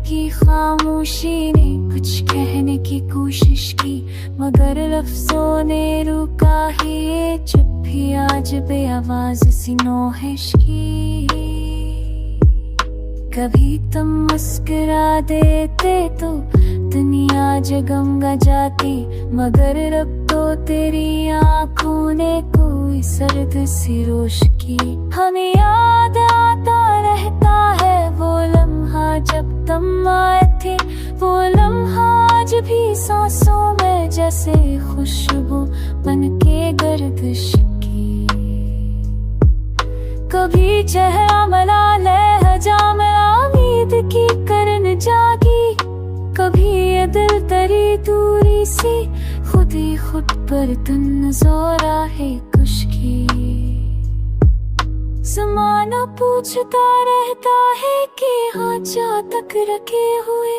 की खामोशी ने कुछ कहने की कोशिश की, मगर लफ्जों ने रुका ही ये चुप भी आज बेआवाज सी नौहिश की। कभी तुम मुस्कुरा देते तो दुनिया जगमगा जाती, मगर अब तो तेरी आंखों ने कोई सर्द सी रोश की। हमें याद आता रहता है वो लम्हा जब तुम आए थे, वो लम्हा आज भी सांसों में जैसे खुशबू बनके गर्दिश की। कभी चेहरा मला लहजा में उम्मीद की करन जागी, कभी ये दिल तरी दूरी से खुद ही खुद पर तन जोरा है कुछ की। ज़माना पूछता रहता है कि हाँ जा तक रखे हुए,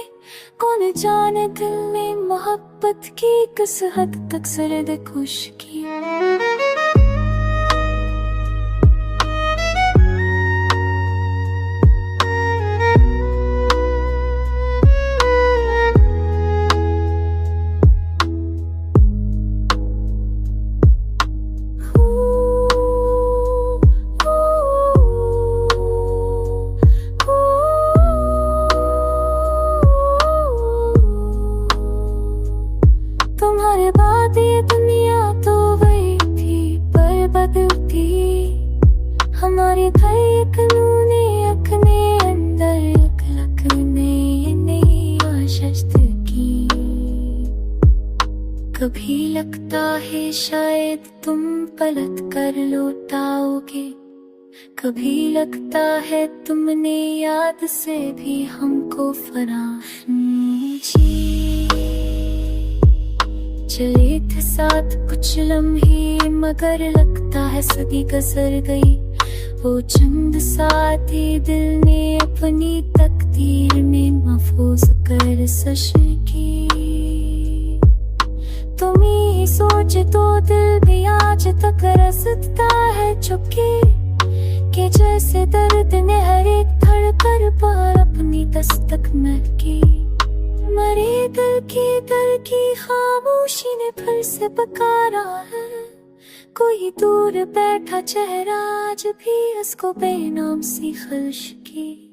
कौन जाने दिल में मोहब्बत की किस हद तक सर्द खुश की। तुम्हारे बाद ये दुनिया तो वही थी पर बदलती, हमारे घर एक कानूनी अपने अंदर लक ने नई आशस्त की। कभी लगता है शायद तुम पलट कर लौटाओगे, कभी लगता है तुमने याद से भी हमको फरामोशी। चले थे साथ कुछ लम्हे मगर लगता है सदी गुजर गई, वो चंद साथी दिल ने अपनी तकदीर में महफूज कर सश की। तुम ही सोच तो दिल भी आज तक रसता है चुपके, कि जैसे दर्द ने हर एक धड़कन पर अपनी दस्तक महकी। मरे दिल की खामोशी ने फिर से पुकारा है, कोई दूर बैठा चेहरा आज भी उसको बेनाम सी खल्श की।